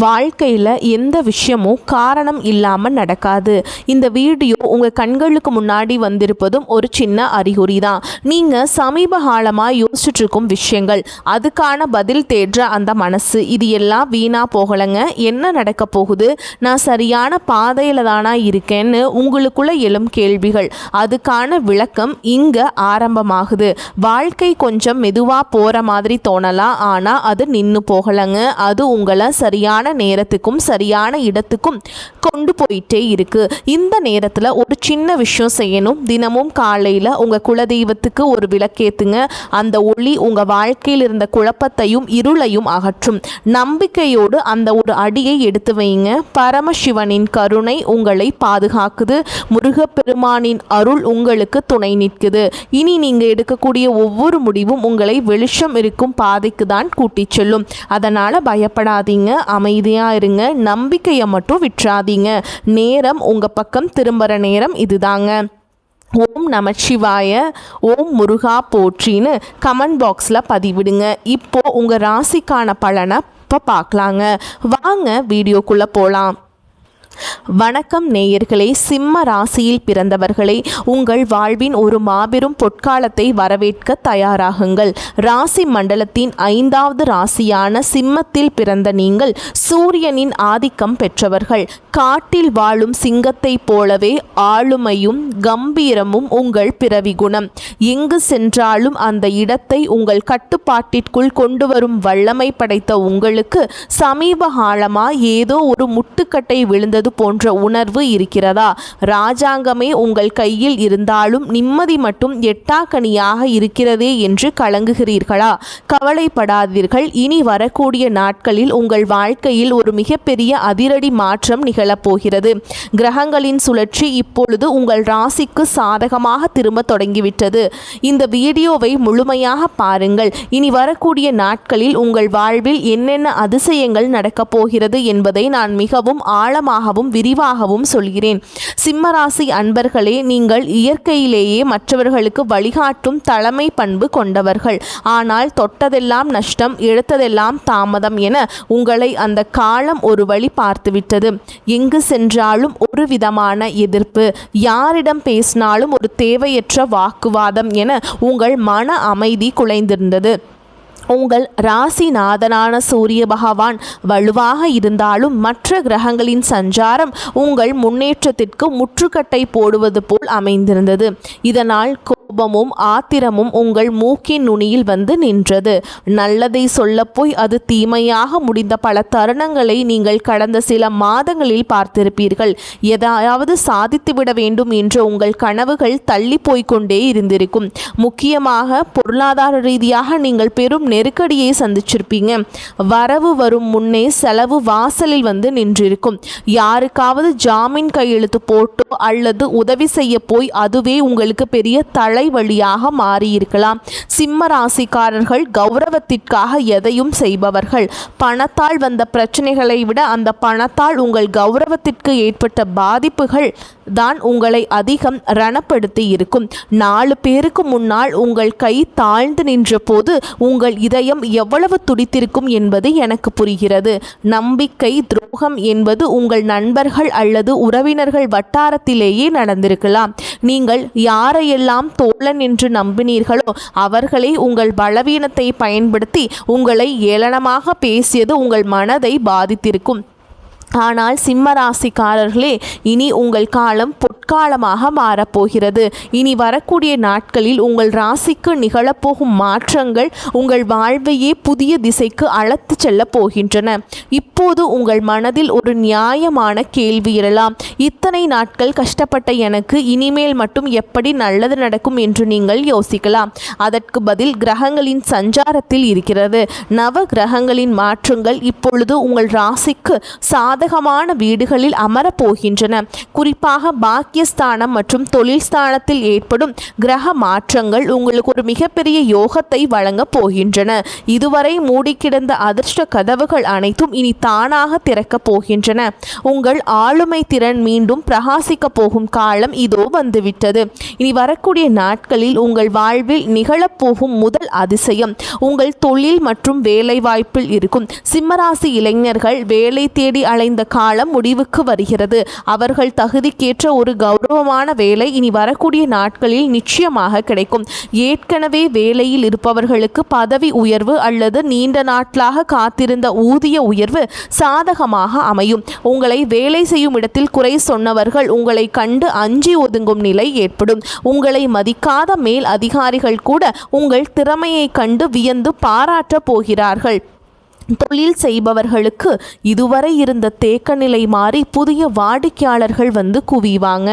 வாழ்க்கையில் எந்த விஷயமும் காரணம் இல்லாமல் நடக்காது. இந்த வீடியோ உங்கள் கண்களுக்கு முன்னாடி வந்திருப்பதும் ஒரு சின்ன அறிகுறி தான். நீங்கள் சமீப காலமாக யோசிச்சுட்ருக்கும் விஷயங்கள், அதுக்கான பதில் தேடுற அந்த மனசு, இது எல்லாம் வீணாக போகலைங்க. என்ன நடக்க போகுது, நான் சரியான பாதையில் தானா இருக்கேன்னு உங்களுக்குள்ள எழும் கேள்விகள், அதுக்கான விளக்கம் இங்கே ஆரம்பமாகுது. வாழ்க்கை கொஞ்சம் மெதுவாக போகிற மாதிரி தோணலாம், ஆனால் அது நின்று போகலைங்க. அது உங்களை சரியான நேரத்துக்கும் சரியான இடத்துக்கும் கொண்டு போயிட்டே இருக்கு. இந்த நேரத்தில் ஒரு சின்ன விஷயம் செய்யணும். தினமும் காலையில் உங்கள் குலதெய்வத்துக்கு ஒரு விளக்கேத்துங்க. அந்த ஒளி உங்கள் வாழ்க்கையில் இருந்த குழப்பத்தையும் இருளையும் அகற்றும். நம்பிக்கையோடு அந்த ஒரு அடியை எடுத்து வைங்க. பரமசிவனின் கருணை உங்களை பாதுகாக்குது. முருகப்பெருமானின் அருள் உங்களுக்கு துணை நிற்குது. இனி நீங்கள் எடுக்கக்கூடிய ஒவ்வொரு முடிவும் உங்களை வெளிச்சம் இருக்கும் பாதைக்கு தான் கூட்டிச் செல்லும். அதனால் பயப்படாதீங்க, அமைதியாக இருங்க, நம்பிக்கையை மட்டும் விட்டுறாதீங்க. நேரம் உங்கள் பக்கம் திரும்புகிற நேரம் இதுதாங்க. ஓம் நமச்சிவாய, ஓம் முருகா போற்றின்னு கமெண்ட் பாக்ஸில் பதிவிடுங்க. இப்போது உங்கள் ராசிக்கான பலனை இப்போ பார்க்கலாங்க. வாங்க வீடியோக்குள்ளே போகலாம். வணக்கம் நேயர்களே, சிம்ம ராசியில் பிறந்தவர்களே, உங்கள் வாழ்வின் ஒரு மாபெரும் பொற்காலத்தை வரவேற்க தயாராகுங்கள். ராசி மண்டலத்தின் 5வது ராசியான சிம்மத்தில் பிறந்த நீங்கள் சூரியனின் ஆதிக்கம் பெற்றவர்கள். காட்டில் வாழும் சிங்கத்தை போலவே ஆளுமையும் கம்பீரமும் உங்கள் பிறவி குணம். எங்கு சென்றாலும் அந்த இடத்தை உங்கள் கட்டுப்பாட்டிற்குள் கொண்டு வரும் வல்லமை படைத்த உங்களுக்கு சமீப காலமாக ஏதோ ஒரு முட்டுக்கட்டை விழுந்தது போன்ற உணர்வு இருக்கிறதா? ராஜாங்கமே உங்கள் கையில் இருந்தாலும் நிம்மதி மட்டும் எட்டாக்கனியாக இருக்கிறதே என்று கலங்குகிறீர்களா? கவலைப்படாதீர்கள். இனி வரக்கூடிய நாட்களில் உங்கள் வாழ்க்கையில் ஒரு மிகப்பெரிய அதிரடி மாற்றம் நிகழப்போகிறது. கிரகங்களின் சுழற்சி இப்பொழுது உங்கள் ராசிக்கு சாதகமாக திரும்ப தொடங்கிவிட்டது. இந்த வீடியோவை முழுமையாக பாருங்கள். இனி வரக்கூடிய நாட்களில் உங்கள் வாழ்வில் என்னென்ன அதிசயங்கள் நடக்கப் போகிறது என்பதை நான் மிகவும் ஆழமாக விரிவாகவும் சொல்கிறேன். சிம்மராசி அன்பர்களே, நீங்கள் இயற்கையிலேயே மற்றவர்களுக்கு வழிகாட்டும் தலைமை பண்பு கொண்டவர்கள். ஆனால் தொட்டதெல்லாம் நஷ்டம், எடுத்ததெல்லாம் தாமதம் என உங்களை அந்த காலம் ஒரு வழி பார்த்துவிட்டது. எங்கு சென்றாலும் ஒரு விதமான எதிர்ப்பு, யாரிடம் பேசினாலும் ஒரு தேவையற்ற வாக்குவாதம் என உங்கள் மன அமைதி குலைந்திருந்தது. உங்கள் ராசிநாதனான சூரிய பகவான் வலுவாக இருந்தாலும் மற்ற கிரகங்களின் சஞ்சாரம் உங்கள் முன்னேற்றத்திற்கு முற்றுக்கட்டை போடுவது போல் அமைந்திருந்தது. இதனால் கோபமும் ஆத்திரமும் உங்கள் மூக்கின் நுனியில் வந்து நின்றது. நல்லதை சொல்லப்போய் அது தீமையாக முடிந்த பல தருணங்களை நீங்கள் கடந்த சில மாதங்களில் பார்த்திருப்பீர்கள். எதையாவது சாதித்துவிட வேண்டும் என்ற உங்கள் கனவுகள் தள்ளி போய்கொண்டே இருந்திருக்கும். முக்கியமாக பொருளாதார ரீதியாக நீங்கள் பெரும் நெருக்கடியை சந்திச்சிருப்பீங்க. வரவு வரும் முன்னே செலவு வாசலில் வந்து நின்றிருக்கும். யாருக்காவது ஜாமீன் கையெழுத்து போட்டோ அல்லது உதவி செய்ய போய் அதுவே உங்களுக்கு பெரிய தலைவலியாக மாறியிருக்கலாம். சிம்ம ராசிக்காரர்கள் கௌரவத்திற்காக எதையும் செய்பவர்கள். பணத்தால் வந்த பிரச்சனைகளை விட அந்த பணத்தால் உங்கள் கௌரவத்திற்கு ஏற்பட்ட பாதிப்புகள் தான் உங்களை அதிகம் ரணப்படுத்தி இருக்கும். 4 பேருக்கு முன்னால் உங்கள் கை தாழ்ந்து நின்ற போது உங்கள் இதயம் எவ்வளவு துடித்திருக்கும் என்பது எனக்கு புரிகிறது. நம்பிக்கை துரோகம் என்பது உங்கள் நண்பர்கள் அல்லது உறவினர்கள் வட்டாரத்திலேயே நடந்திருக்கலாம். நீங்கள் யாரையெல்லாம் தோழன் என்று நம்பினீர்களோ அவர்களே உங்கள் பலவீனத்தை பயன்படுத்தி உங்களை ஏளனமாக பேசியது உங்கள் மனதை பாதித்திருக்கும். ஆனால் சிம்மராசிக்காரர்களே, இனி உங்கள் காலம் பொற்காலமாக மாறப்போகிறது. இனி வரக்கூடிய நாட்களில் உங்கள் ராசிக்கு நிகழப்போகும் மாற்றங்கள் உங்கள் வாழ்வையே புதிய திசைக்கு அழைத்து செல்ல போகின்றன. இப்போது உங்கள் மனதில் ஒரு நியாயமான கேள்வி எழலாம். இத்தனை நாட்கள் கஷ்டப்பட்ட எனக்கு இனிமேல் மட்டும் எப்படி நல்லது நடக்கும் என்று நீங்கள் யோசிக்கலாம். அதற்கு பதில் கிரகங்களின் சஞ்சாரத்தில் இருக்கிறது. நவ கிரகங்களின் மாற்றங்கள் இப்பொழுது உங்கள் ராசிக்கு சாதகமான வீடுகளில் அமரப்போகின்றன. குறிப்பாக பாக்கிய பாக்கியஸ்தானம் மற்றும் தொழில் ஸ்தானத்தில் ஏற்படும் கிரக மாற்றங்கள் உங்களுக்கு ஒரு மிகப்பெரிய யோகத்தை வழங்க போகின்றன. இதுவரை மூடி கிடந்த அதிர்ஷ்ட கதவுகள் அனைத்தும் இனி தானாக திறக்கப் போகின்றன. உங்கள் ஆளுமை திறன் மீண்டும் பிரகாசிக்க போகும் காலம் இதோ வந்துவிட்டது. இனி வரக்கூடிய நாட்களில் உங்கள் வாழ்வில் நிகழப்போகும் முதல் அதிசயம் உங்கள் தொழில் மற்றும் வேலை வாய்ப்பில் இருக்கும். சிம்மராசி இளைஞர்கள் வேலை தேடி அலைந்த காலம் முடிவுக்கு வருகிறது. அவர்கள் தகுதிக்கேற்ற ஒரு கௌரவமான வேலை இனி வரக்கூடிய நாட்களில் நிச்சயமாக கிடைக்கும். ஏற்கனவே வேலையில் இருப்பவர்களுக்கு பதவி உயர்வு அல்லது நீண்ட நாட்களாக காத்திருந்த ஊதிய உயர்வு சாதகமாக அமையும். உங்களை வேலை செய்யும் இடத்தில் குறை சொன்னவர்கள் உங்களை கண்டு அஞ்சி ஒதுங்கும் நிலை ஏற்படும். உங்களை மதிக்காத மேல் அதிகாரிகள் கூட உங்கள் திறமையை கண்டு வியந்து பாராட்டப் போகிறார்கள். தொழில் செய்பவர்களுக்கு இதுவரை இருந்த தேக்க நிலை மாறி புதிய வாடிக்கையாளர்கள் வந்து குவிவாங்க.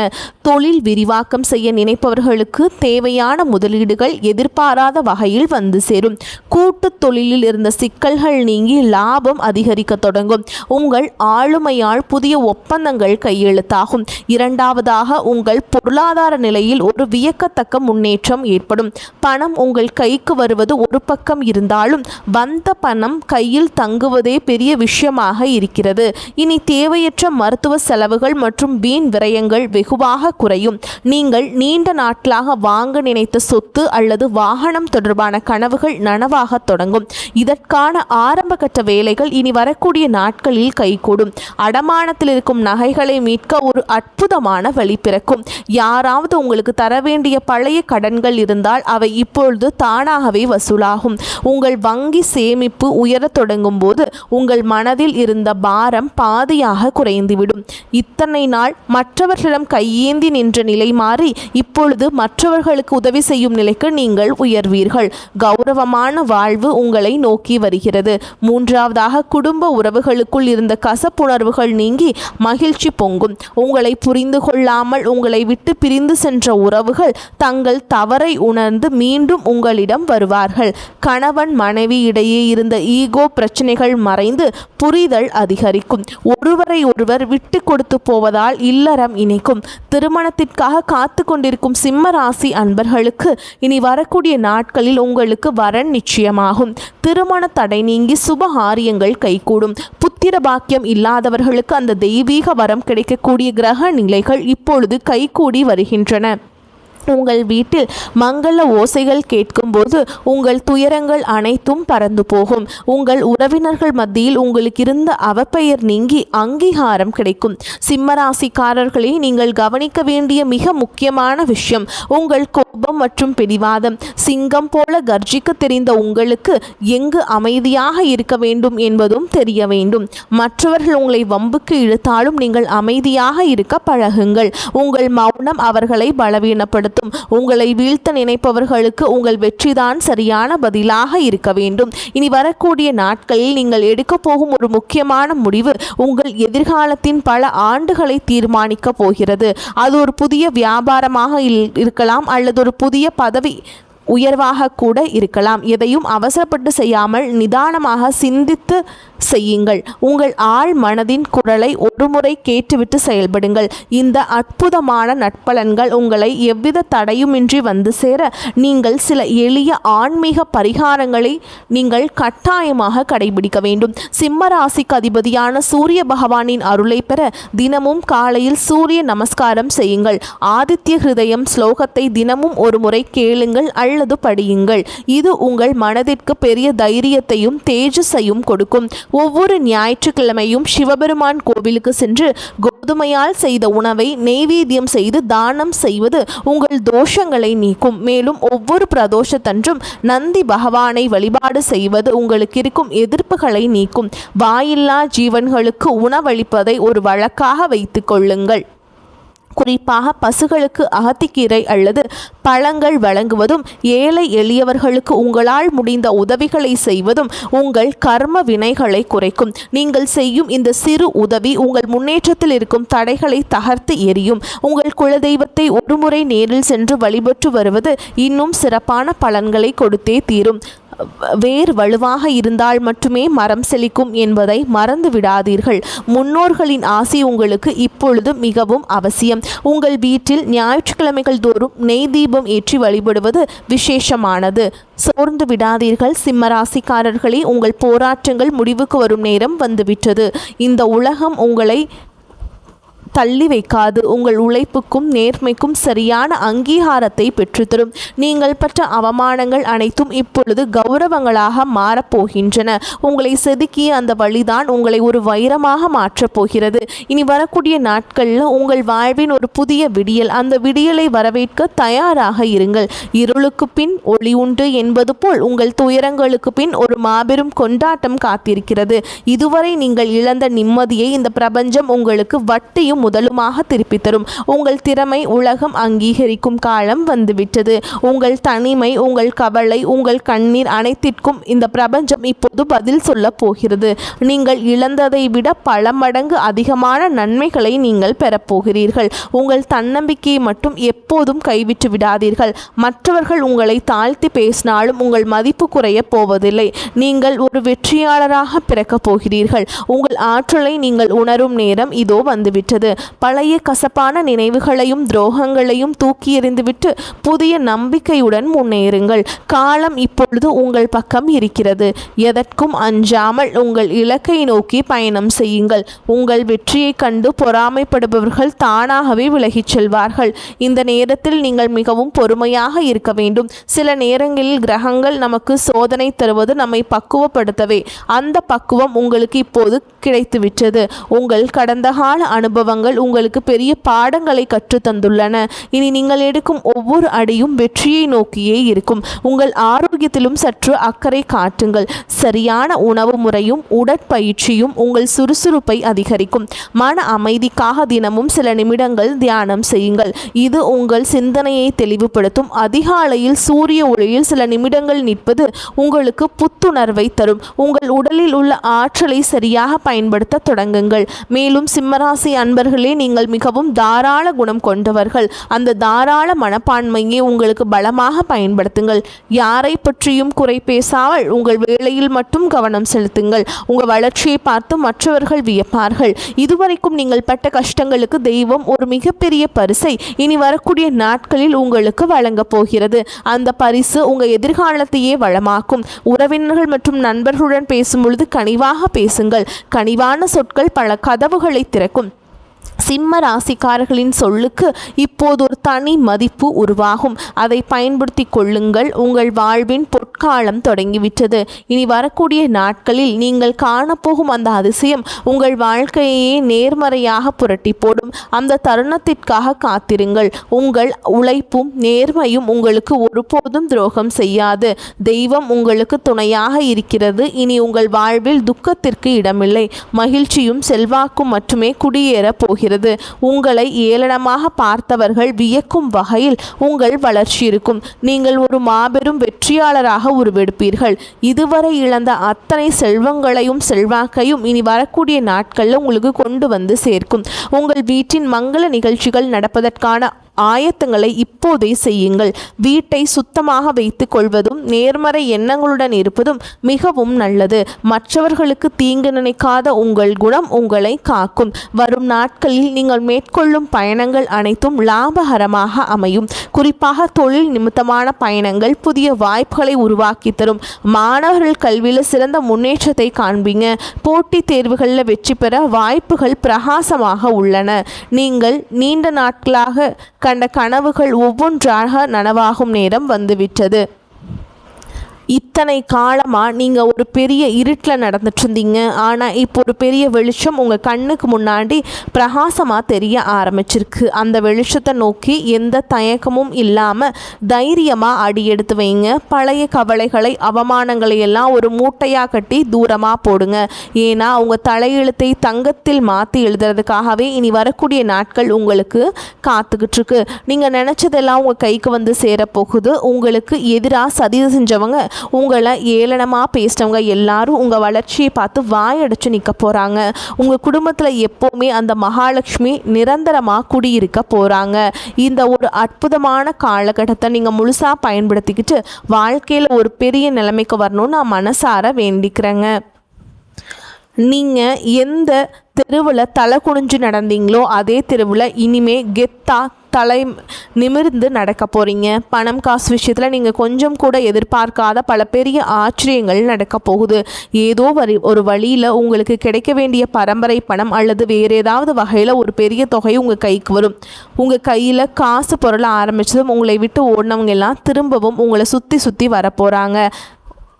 தொழில் விரிவாக்கம் செய்ய நினைப்பவர்களுக்கு தேவையான முதலீடுகள் எதிர்பாராத வகையில் வந்து சேரும். கூட்டு தொழிலில் இருந்த சிக்கல்கள் நீங்கி லாபம் அதிகரிக்க தொடங்கும். உங்கள் ஆளுமையால் புதிய ஒப்பந்தங்கள் கையெழுத்தாகும். இரண்டாவதாக, உங்கள் பொருளாதார நிலையில் ஒரு வியக்கத்தக்க முன்னேற்றம் ஏற்படும். பணம் உங்கள் கைக்கு வருவது ஒரு பக்கம் இருந்தாலும் வந்த பணம் கையில் தங்குவதே பெரிய விஷயமாக இருக்கிறது. இனி தேவையற்ற மருத்துவ செலவுகள் மற்றும் வீண் விரயங்கள் வெகுவாக குறையும். நீங்கள் நீண்ட நாட்களாக வாங்க நினைத்த சொத்து அல்லது வாகனம் தொடர்பான கனவுகள் நனவாக தொடங்கும். இதற்கான ஆரம்ப கட்ட வேலைகள் இனி வரக்கூடிய நாட்களில் கைகூடும். அடமானத்தில் இருக்கும் நகைகளை மீட்க ஒரு அற்புதமான வழி பிறக்கும். யாராவது உங்களுக்கு தர வேண்டிய பழைய கடன்கள் இருந்தால் அவை இப்பொழுது தானாகவே வசூலாகும். உங்கள் வங்கி சேமிப்பு உயர தொடங்கும் போது உங்கள் மனதில் இருந்த பாரம் பாதியாக குறைந்துவிடும். இத்தனை நாள் மற்றவர்களிடம் கையேந்தி நின்ற நிலை மாறி இப்பொழுது மற்றவர்களுக்கு உதவி செய்யும் நிலைக்கு நீங்கள் உயர்வீர்கள். கௌரவமான வாழ்வு உங்களை நோக்கி வருகிறது. மூன்றாவதாக, குடும்ப உறவுகளுக்குள் இருந்த கசப்புணர்வுகள் நீங்கி மகிழ்ச்சி பொங்கும். உங்களை புரிந்து கொள்ளாமல் உங்களை விட்டு பிரிந்து சென்ற உறவுகள் தங்கள் தவறை உணர்ந்து மீண்டும் உங்களிடம் வருவார்கள். கணவன் மனைவி இடையே இருந்த ஈகோ பிரச்சனைகள் மறைந்து புரிதல் அதிகரிக்கும். ஒருவரை ஒருவர் விட்டு கொடுத்து போவதால் இல்லறம் இணைக்கும். திருமணத்திற்காக காத்து கொண்டிருக்கும் சிம்ம ராசி அன்பர்களுக்கு இனி வரக்கூடிய நாட்களில் உங்களுக்கு வரன் நிச்சயமாகும். திருமண தடை நீங்கி சுபகாரியங்கள் கைகூடும். புத்திர பாக்கியம் இல்லாதவர்களுக்கு அந்த தெய்வீக வரம் கிடைக்கக்கூடிய கிரக நிலைகள் இப்பொழுது கைகூடி வருகின்றன. உங்கள் வீட்டில் மங்கள ஓசைகள் கேட்கும்போது உங்கள் துயரங்கள் அனைத்தும் பறந்து போகும். உங்கள் உறவினர்கள் மத்தியில் உங்களுக்கு இருந்த அவப்பெயர் நீங்கி அங்கீகாரம் கிடைக்கும். சிம்மராசிக்காரர்களை நீங்கள் கவனிக்க வேண்டிய மிக முக்கியமான விஷயம் உங்கள் கோபம் மற்றும் பிடிவாதம். சிங்கம் போல கர்ஜிக்க தெரிந்த உங்களுக்கு எங்கு அமைதியாக இருக்க வேண்டும் என்பதும் தெரிய வேண்டும். மற்றவர்கள் உங்களை வம்புக்கு இழுத்தாலும் நீங்கள் அமைதியாக இருக்க பழகுங்கள். உங்கள் மௌனம் அவர்களை பலவீனப்படுத்தும். உங்களை வீழ்த்த நினைப்பவர்களுக்கு உங்கள் வெற்றிதான் சரியான பதிலாக இருக்க வேண்டும். இனி வரக்கூடிய நாட்களில் நீங்கள் எடுக்க போகும் ஒரு முக்கியமான முடிவு உங்கள் எதிர்காலத்தின் பல ஆண்டுகளை தீர்மானிக்க போகிறது. அது ஒரு புதிய வியாபாரமாக இருக்கலாம் அல்லது ஒரு புதிய பதவி உயர்வாக கூட இருக்கலாம். எதையும் அவசரப்பட்டு செய்யாமல் நிதானமாக சிந்தித்து செய்யுங்கள். உங்கள் ஆழ் மனதின் குரலை ஒருமுறை கேட்டுவிட்டு செயல்படுங்கள். இந்த அற்புதமான நற்பலன்கள் உங்களை எவ்வித தடையுமின்றி வந்து சேர நீங்கள் சில எளிய ஆன்மீக பரிகாரங்களை நீங்கள் கட்டாயமாக கடைபிடிக்க வேண்டும். சிம்ம ராசிக்கு அதிபதியான சூரிய பகவானின் அருளை பெற தினமும் காலையில் சூரிய நமஸ்காரம் செய்யுங்கள். ஆதித்ய ஹிருதயம் ஸ்லோகத்தை தினமும் ஒரு முறை கேளுங்கள் அல்லது படியுங்கள். இது உங்கள் மனதிற்கு பெரிய தைரியத்தையும் தேஜஸையும் கொடுக்கும். ஒவ்வொரு ஞாயிற்றுக்கிழமையும் சிவபெருமான் கோவிலுக்கு சென்று கோதுமையால் செய்த உணவை நெய்வேத்தியம் செய்து தானம் செய்வது உங்கள் தோஷங்களை நீக்கும். மேலும் ஒவ்வொரு பிரதோஷத்தன்றும் நந்தி பகவானை வழிபாடு செய்வது உங்களுக்கு இருக்கும் எதிர்ப்புகளை நீக்கும். வாயில்லா ஜீவன்களுக்கு உணவளிப்பதை ஒரு வழக்காக வைத்துக் கொள்ளுங்கள். குறிப்பாக பசுகளுக்கு அகத்திக்கீரை அல்லது பழங்கள் வழங்குவதும் ஏழை எளியவர்களுக்கு உங்களால் முடிந்த உதவிகளை செய்வதும் உங்கள் கர்ம வினைகளை குறைக்கும். நீங்கள் செய்யும் இந்த சிறு உதவி உங்கள் முன்னேற்றத்தில் இருக்கும் தடைகளை தகர்த்து எறியும். உங்கள் குலதெய்வத்தை ஒருமுறை நேரில் சென்று வழிபட்டு வருவது இன்னும் சிறப்பான பலன்களை கொடுத்தே தீரும். வேர் வலுவாக இருந்தால் மட்டுமே மரம் செழிக்கும் என்பதை மறந்து விடாதீர்கள். முன்னோர்களின் ஆசி உங்களுக்கு இப்பொழுது மிகவும் அவசியம். உங்கள் வீட்டில் ஞாயிற்றுக்கிழமைகள் தோறும் நெய் தீபம் ஏற்றி வழிபடுவது விசேஷமானது. சோர்ந்து விடாதீர்கள் சிம்மராசிக்காரர்களே, உங்கள் போராட்டங்கள் முடிவுக்கு வரும் நேரம் வந்துவிட்டது. இந்த உலகம் உங்களை தள்ளி வைக்காது. உங்கள் உழைப்புக்கும் நேர்மைக்கும் சரியான அங்கீகாரத்தை பெற்றுத்தரும். நீங்கள் பெற்ற அவமானங்கள் அனைத்தும் இப்பொழுது கௌரவங்களாக மாறப்போகின்றன. உங்களை செதுக்கிய அந்த வழிதான் உங்களை ஒரு வைரமாக மாற்றப் போகிறது. இனி வரக்கூடிய நாட்களில் உங்கள் வாழ்வின் ஒரு புதிய விடியல். அந்த விடியலை வரவேற்க தயாராக இருங்கள். இருளுக்கு பின் ஒளி உண்டு என்பது போல் உங்கள் துயரங்களுக்கு பின் ஒரு மாபெரும் கொண்டாட்டம் காத்திருக்கிறது. இதுவரை நீங்கள் இழந்த நிம்மதியை இந்த பிரபஞ்சம் உங்களுக்கு வட்டியும் முதலுமாக திருப்பி தரும். உங்கள் திறமை உலகம் அங்கீகரிக்கும் காலம் வந்துவிட்டது. உங்கள் தனிமை, உங்கள் கவலை, உங்கள் கண்ணீர் அனைத்திற்கும் இந்த பிரபஞ்சம் இப்போது பதில் சொல்ல போகிறது. நீங்கள் இழந்ததை விட பல மடங்கு அதிகமான நன்மைகளை நீங்கள் பெறப்போகிறீர்கள். உங்கள் தன்னம்பிக்கையை மட்டும் எப்போதும் கைவிட்டு விடாதீர்கள். மற்றவர்கள் உங்களை தாழ்த்தி பேசினாலும் உங்கள் மதிப்பு குறைய போவதில்லை. நீங்கள் ஒரு வெற்றியாளராக பிறக்கப் போகிறீர்கள். உங்கள் ஆற்றலை நீங்கள் உணரும் நேரம் இதோ வந்துவிட்டது. பழைய கசப்பான நினைவுகளையும் துரோகங்களையும் தூக்கி எறிந்துவிட்டு புதிய நம்பிக்கையுடன் முன்னேறுங்கள். காலம் இப்பொழுது உங்கள் பக்கம் இருக்கிறது. எதற்கும் அஞ்சாமல் உங்கள் இலக்கை நோக்கி பயணம் செய்யுங்கள். உங்கள் வெற்றியை கண்டு பொறாமைப்படுபவர்கள் தானாகவே விலகிச் செல்வார்கள். இந்த நேரத்தில் நீங்கள் மிகவும் பொறுமையாக இருக்க வேண்டும். சில நேரங்களில் கிரகங்கள் நமக்கு சோதனை தருவது நம்மை பக்குவப்படுத்தவே. அந்த பக்குவம் உங்களுக்கு இப்போது கிடைத்துவிட்டது. உங்கள் கடந்த கால அனுபவங்கள் உங்களுக்கு பெரிய பாடங்களை கற்றுத்தந்துள்ளன. இனி நீங்கள் எடுக்கும் ஒவ்வொரு அடியும் வெற்றியை நோக்கியே இருக்கும். உங்கள் ஆரோக்கியத்திலும் சற்று அக்கறை காட்டுங்கள். சரியான உணவு முறையும் உடற்பயிற்சியும் உங்கள் சுறுசுறுப்பை அதிகரிக்கும். மன அமைதிக்காக தினமும் சில நிமிடங்கள் தியானம் செய்யுங்கள். இது உங்கள் சிந்தனையை தெளிவுபடுத்தும். அதிகாலையில் சூரிய ஒளியில் சில நிமிடங்கள் நிற்பது உங்களுக்கு புத்துணர்வை தரும். உங்கள் உடலில் உள்ள ஆற்றலை சரியாக பயன்படுத்த தொடங்குங்கள். மேலும் சிம்மராசி அன்பர்களே, நீங்கள் மிகவும் தாராள குணம் கொண்டவர்கள். அந்த தாராள மனப்பான்மையை உங்களுக்கு பலமாக பயன்படுத்துங்கள். யாரை பற்றியும் குறை பேசாமல் உங்கள் வேலையில் மட்டும் கவனம் செலுத்துங்கள். உங்கள் வளர்ச்சியை பார்த்து மற்றவர்கள் வியப்பார்கள். இதுவரைக்கும் நீங்கள் பட்ட கஷ்டங்களுக்கு தெய்வம் ஒரு மிகப்பெரிய பரிசை இனி வரக்கூடிய நாட்களில் உங்களுக்கு வழங்கப் போகிறது. அந்த பரிசு உங்கள் எதிர்காலத்தையே வளமாக்கும். உறவினர்கள் மற்றும் நண்பர்களுடன் பேசும்பொழுது கனிவாக பேசுங்கள். கனிவான சொற்கள் பல கதவுகளை திறக்கும். சிம்ம ராசிக்காரர்களின் சொல்லுக்கு இப்போது ஒரு தனி மதிப்பு உருவாகும். அதை பயன்படுத்தி கொள்ளுங்கள். உங்கள் வாழ்வின் பொற்காலம் தொடங்கிவிட்டது. இனி வரக்கூடிய நாட்களில் நீங்கள் காணப்போகும் அந்த அதிசயம் உங்கள் வாழ்க்கையே நேர்மறையாக புரட்டி போடும். அந்த தருணத்திற்காக காத்திருங்கள். உங்கள் உழைப்பும் நேர்மையும் உங்களுக்கு ஒருபோதும் துரோகம் செய்யாது. தெய்வம் உங்களுக்கு துணையாக இருக்கிறது. இனி உங்கள் வாழ்வில் துக்கத்திற்கு இடமில்லை. மகிழ்ச்சியும் செல்வாக்கும் மட்டுமே குடியேற போகிறது. உங்களை ஏளனமாக பார்த்தவர்கள் வியக்கும் வகையில் உங்கள் வளர்ச்சி இருக்கும். நீங்கள் ஒரு மாபெரும் வெற்றியாளராக உருவெடுப்பீர்கள். இதுவரை இழந்த அத்தனை செல்வங்களையும் செல்வாக்கையும் இனி வரக்கூடிய நாட்களில் உங்களுக்கு கொண்டு வந்து சேர்க்கும். உங்கள் வீட்டின் மங்கள நிகழ்ச்சிகள் நடப்பதற்கான ஆயத்தங்களை இப்போதே செய்யுங்கள். வீட்டை சுத்தமாக வைத்துக் கொள்வதும் நேர்மறை எண்ணங்களுடன் இருப்பதும் மிகவும் நல்லது. மற்றவர்களுக்கு தீங்கு நினைக்காத உங்கள் குணம் உங்களை காக்கும். வரும் நாட்களில் நீங்கள் மேற்கொள்ளும் பயணங்கள் அனைத்தும் லாபகரமாக அமையும். குறிப்பாக தொழில் நிமித்தமான பயணங்கள் புதிய வாய்ப்புகளை உருவாக்கி தரும். மாணவர்கள் கல்வியில் சிறந்த முன்னேற்றத்தை காண்பீங்க. போட்டித் தேர்வுகளில் வெற்றி பெற வாய்ப்புகள் பிரகாசமாக உள்ளன. நீங்கள் நீண்ட நாட்களாக கண்ட கனவுகள் ஒவ்வொன்றாக நனவாகும் நேரம் வந்துவிட்டது. இத்தனை காலமாக நீங்கள் ஒரு பெரிய இருட்டில் நடந்துட்டு இருந்தீங்க. ஆனால் இப்போ ஒரு பெரிய வெளிச்சம் உங்கள் கண்ணுக்கு முன்னாடி பிரகாசமாக தெரிய ஆரம்பிச்சிருக்கு. அந்த வெளிச்சத்தை நோக்கி எந்த தயக்கமும் இல்லாமல் தைரியமாக அடி எடுத்து வைங்க. பழைய கவலைகளை அவமானங்களை எல்லாம் ஒரு மூட்டையாக கட்டி தூரமாக போடுங்க. ஏன்னா உங்கள் தலையெழுத்தை தங்கத்தில் மாற்றி எழுதுறதுக்காகவே இனி வரக்கூடிய நாட்கள் உங்களுக்கு காத்துக்கிட்டு இருக்கு. நீங்கள் நினச்சதெல்லாம் உங்கள் கைக்கு வந்து சேரப்போகுது. உங்களுக்கு எதிராக சதி செஞ்சவங்க உங்களை ஏளனமாக பேசினவங்க எல்லாரும் உங்கள் வளர்ச்சியை பார்த்து வாயடைச்சு நிற்க போகிறாங்க. உங்கள் குடும்பத்தில் எப்போவுமே அந்த மகாலட்சுமி நிரந்தரமாக குடியிருக்க போகிறாங்க. இந்த ஒரு அற்புதமான காலகட்டத்தை நீங்கள் முழுசாக பயன்படுத்திக்கிட்டு வாழ்க்கையில் ஒரு பெரிய நிலைமைக்கு வரணும்னு நான் மனசார வேண்டிக்கிறேங்க. நீங்கள் எந்த தெருவில் தலை குனிஞ்சு நடந்தீங்களோ அதே தெருவில் இனிமே கெத்தா தலை நிமிர்ந்து நடக்க போகிறீங்க. பணம் காசு விஷயத்தில் நீங்கள் கொஞ்சம் கூட எதிர்பார்க்காத பல பெரிய ஆச்சரியங்கள் நடக்க போகுது. ஏதோ ஒரு வழியில் உங்களுக்கு கிடைக்க வேண்டிய பரம்பரை பணம் அல்லது வேறு ஏதாவது வகையில் ஒரு பெரிய தொகை உங்கள் கைக்கு வரும். உங்கள் கையில் காசு பொருள ஆரம்பித்ததும் உங்களை விட்டு ஓடினவங்க எல்லாம் திரும்பவும் உங்களை சுற்றி சுற்றி வரப்போகிறாங்க.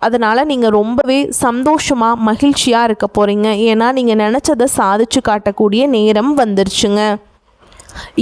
அதனால் நீங்கள் ரொம்பவே சந்தோஷமாக மகிழ்ச்சியாக இருக்க போகிறீங்க. ஏன்னா நீங்கள் நினச்சதை சாதிச்சு காட்டக்கூடிய நேரம் வந்துருச்சுங்க.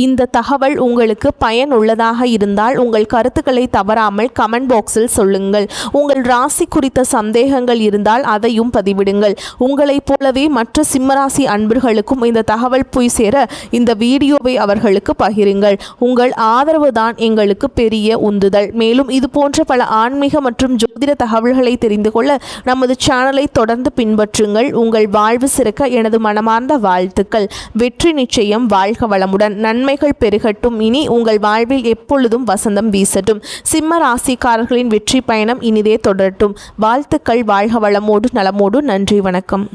இந்த தகவல் உங்களுக்கு பயனுள்ளதாக இருந்தால் உங்கள் கருத்துக்களை தவறாமல் கமெண்ட் பாக்ஸில் சொல்லுங்கள். உங்கள் ராசி குறித்த சந்தேகங்கள் இருந்தால் அதையும் பதிவிடுங்கள். உங்களைப் போலவே மற்ற சிம்மராசி அன்பர்களுக்கும் இந்த தகவல் போய் சேர இந்த வீடியோவை அவர்களுக்கு பகிருங்கள். உங்கள் ஆதரவு தான் எங்களுக்கு பெரிய உந்துதல். மேலும் இது போன்ற பல ஆன்மீக மற்றும் ஜோதிட தகவல்களை தெரிந்து கொள்ள நமது சேனலை தொடர்ந்து பின்பற்றுங்கள். உங்கள் வாழ்வு சிறக்க எனது மனமார்ந்த வாழ்த்துக்கள். வெற்றி நிச்சயம். வாழ்க வளமுடன். நன்மைகள் பெருகட்டும். இனி உங்கள் வாழ்வில் எப்பொழுதும் வசந்தம் வீசட்டும். சிம்ம ராசிக்காரர்களின் வெற்றி பயணம் இனிதே தொடரட்டும். வாழ்த்துக்கள். வாழ்க வளமோடு நலமோடு. நன்றி. வணக்கம்.